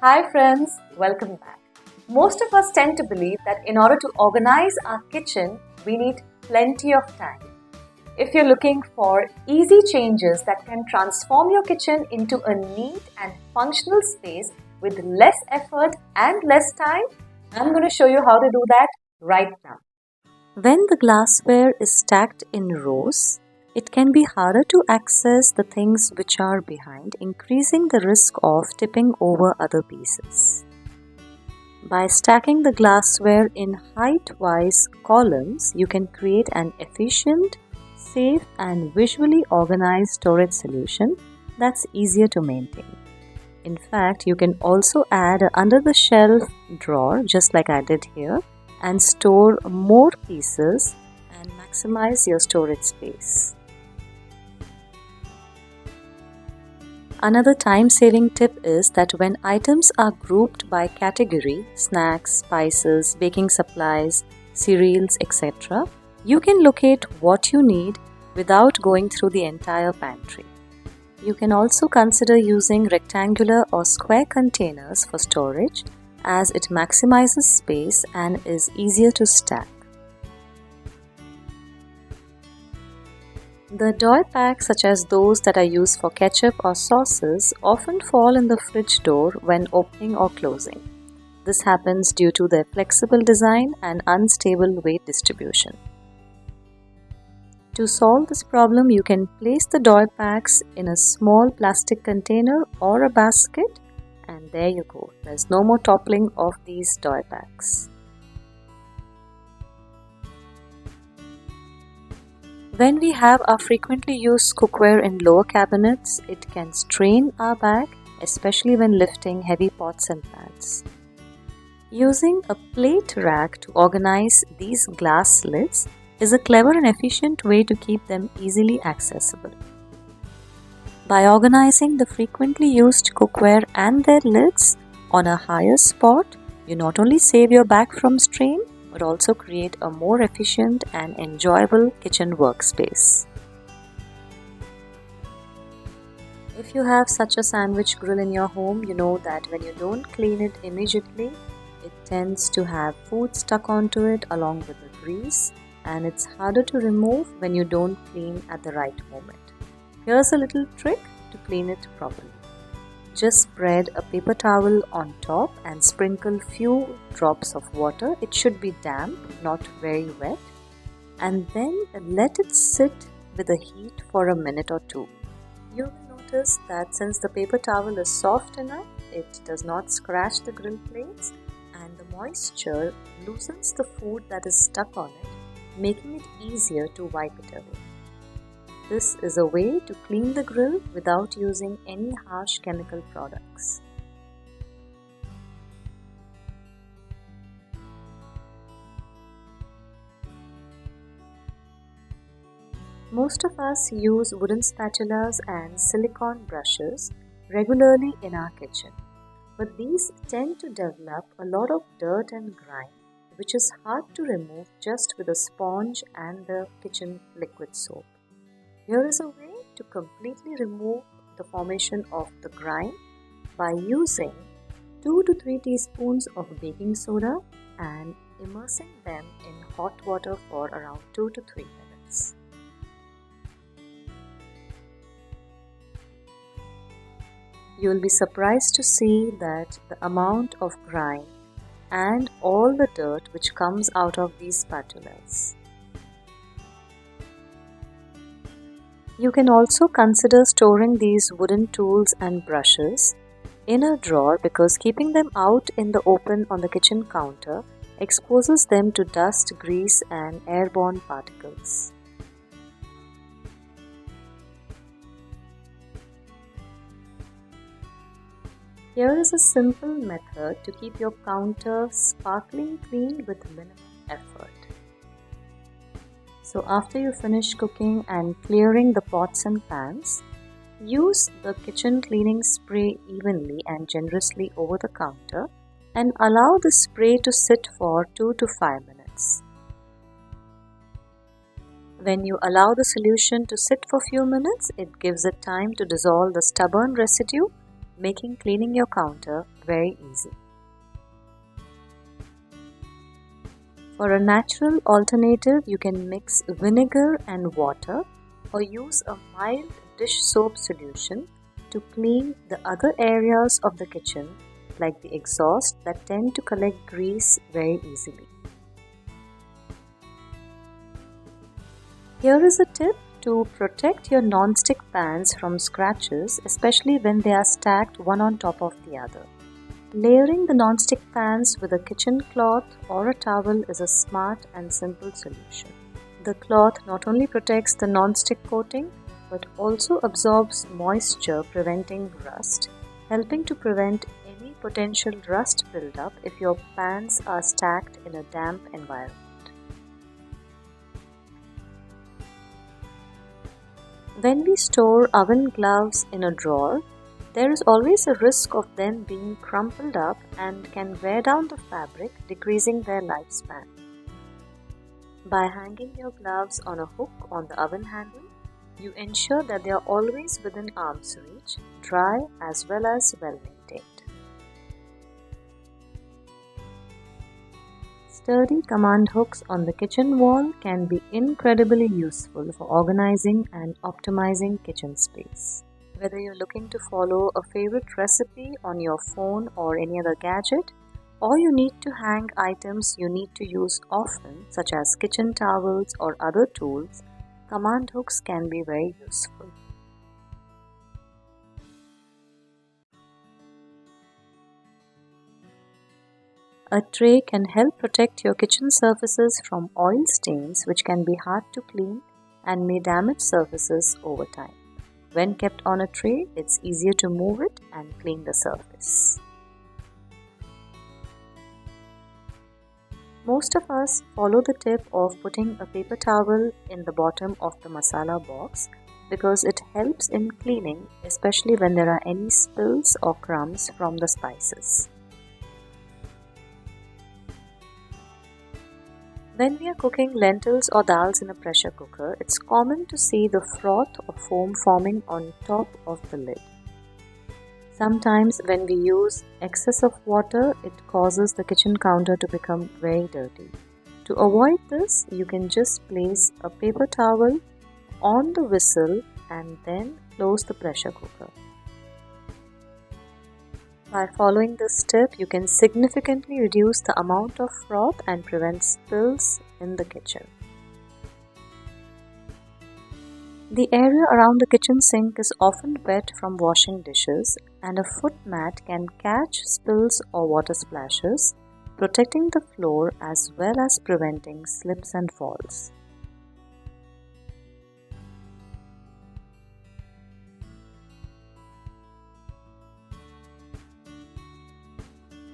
Hi friends, welcome back. Most of us tend to believe that in order to organize our kitchen, we need plenty of time. If you're looking for easy changes that can transform your kitchen into a neat and functional space with less effort and less time, I'm going to show you how to do that right now. When the glassware is stacked in rows, it can be harder to access the things which are behind, increasing the risk of tipping over other pieces. By stacking the glassware in height-wise columns, you can create an efficient, safe and visually organized storage solution that's easier to maintain. In fact, you can also add an under-the-shelf drawer, just like I did here, and store more pieces and maximize your storage space. Another time-saving tip is that when items are grouped by category, snacks, spices, baking supplies, cereals, etc., you can locate what you need without going through the entire pantry. You can also consider using rectangular or square containers for storage, as it maximizes space and is easier to stack. The doy packs, such as those that are used for ketchup or sauces, often fall in the fridge door when opening or closing. This happens due to their flexible design and unstable weight distribution. To solve this problem, you can place the doy packs in a small plastic container or a basket, and there you go. There's no more toppling of these doy packs. When we have our frequently used cookware in lower cabinets, it can strain our bag, especially when lifting heavy pots and pans. Using a plate rack to organize these glass lids is a clever and efficient way to keep them easily accessible. By organizing the frequently used cookware and their lids on a higher spot, you not only save your bag from strain, but also create a more efficient and enjoyable kitchen workspace. If you have such a sandwich grill in your home, you know that when you don't clean it immediately, it tends to have food stuck onto it along with the grease, and it's harder to remove when you don't clean at the right moment. Here's a little trick to clean it properly. Just spread a paper towel on top and sprinkle few drops of water. It should be damp, not very wet, and then let it sit with the heat for a minute or two. You will notice that since the paper towel is soft enough, it does not scratch the grill plates, and the moisture loosens the food that is stuck on it, making it easier to wipe it away. This is a way to clean the grill without using any harsh chemical products. Most of us use wooden spatulas and silicone brushes regularly in our kitchen, but these tend to develop a lot of dirt and grime, which is hard to remove just with a sponge and the kitchen liquid soap. Here is a way to completely remove the formation of the grime by using 2 to 3 teaspoons of baking soda and immersing them in hot water for around 2 to 3 minutes. You will be surprised to see that the amount of grime and all the dirt which comes out of these spatulas. You can also consider storing these wooden tools and brushes in a drawer, because keeping them out in the open on the kitchen counter exposes them to dust, grease and airborne particles. Here is a simple method to keep your counter sparkling clean with minimum effort. So after you finish cooking and clearing the pots and pans, use the kitchen cleaning spray evenly and generously over the counter and allow the spray to sit for 2 to 5 minutes. When you allow the solution to sit for few minutes, it gives it time to dissolve the stubborn residue, making cleaning your counter very easy. For a natural alternative, you can mix vinegar and water or use a mild dish soap solution to clean the other areas of the kitchen like the exhaust that tend to collect grease very easily. Here is a tip to protect your non-stick pans from scratches, especially when they are stacked one on top of the other. Layering the non-stick pans with a kitchen cloth or a towel is a smart and simple solution. The cloth not only protects the non-stick coating but also absorbs moisture, preventing rust, helping to prevent any potential rust buildup if your pans are stacked in a damp environment. When we store oven gloves in a drawer, there is always a risk of them being crumpled up and can wear down the fabric, decreasing their lifespan. By hanging your gloves on a hook on the oven handle, you ensure that they are always within arm's reach, dry as well as well maintained. Sturdy command hooks on the kitchen wall can be incredibly useful for organizing and optimizing kitchen space. Whether you're looking to follow a favorite recipe on your phone or any other gadget, or you need to hang items you need to use often, such as kitchen towels or other tools, command hooks can be very useful. A tray can help protect your kitchen surfaces from oil stains, which can be hard to clean and may damage surfaces over time. When kept on a tray, it's easier to move it and clean the surface. Most of us follow the tip of putting a paper towel in the bottom of the masala box because it helps in cleaning, especially when there are any spills or crumbs from the spices. When we are cooking lentils or dals in a pressure cooker, it's common to see the froth or foam forming on top of the lid. Sometimes when we use excess of water, it causes the kitchen counter to become very dirty. To avoid this, you can just place a paper towel on the whistle and then close the pressure cooker. By following this tip, you can significantly reduce the amount of froth and prevent spills in the kitchen. The area around the kitchen sink is often wet from washing dishes, and a foot mat can catch spills or water splashes, protecting the floor as well as preventing slips and falls.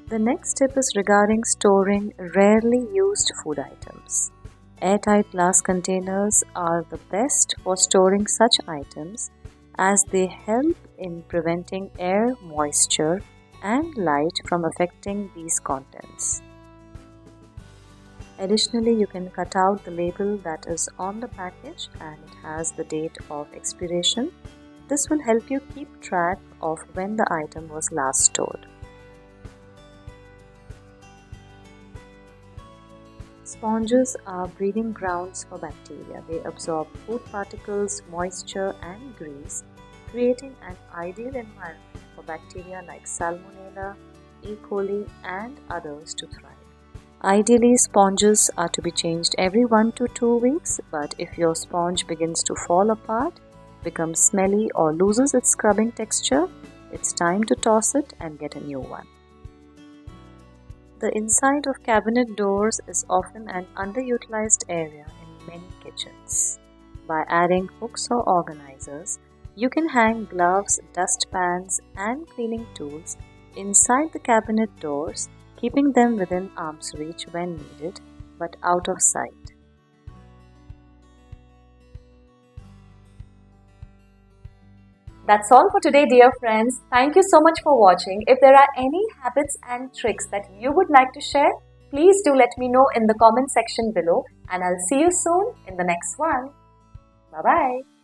The next tip is regarding storing rarely used food items. Airtight glass containers are the best for storing such items as they help in preventing air, moisture, and light from affecting these contents. Additionally, you can cut out the label that is on the package and it has the date of expiration. This will help you keep track of when the item was last stored. Sponges are breeding grounds for bacteria. They absorb food particles, moisture, and grease, creating an ideal environment for bacteria like Salmonella, E. coli, and others to thrive. Ideally, sponges are to be changed every 1 to 2 weeks, but if your sponge begins to fall apart, becomes smelly, or loses its scrubbing texture, it's time to toss it and get a new one. The inside of cabinet doors is often an underutilized area in many kitchens. By adding hooks or organizers, you can hang gloves, dustpans, and cleaning tools inside the cabinet doors, keeping them within arm's reach when needed, but out of sight. That's all for today, dear friends. Thank you so much for watching. If there are any habits and tricks that you would like to share, please do let me know in the comment section below, and I'll see you soon in the next one. Bye-bye.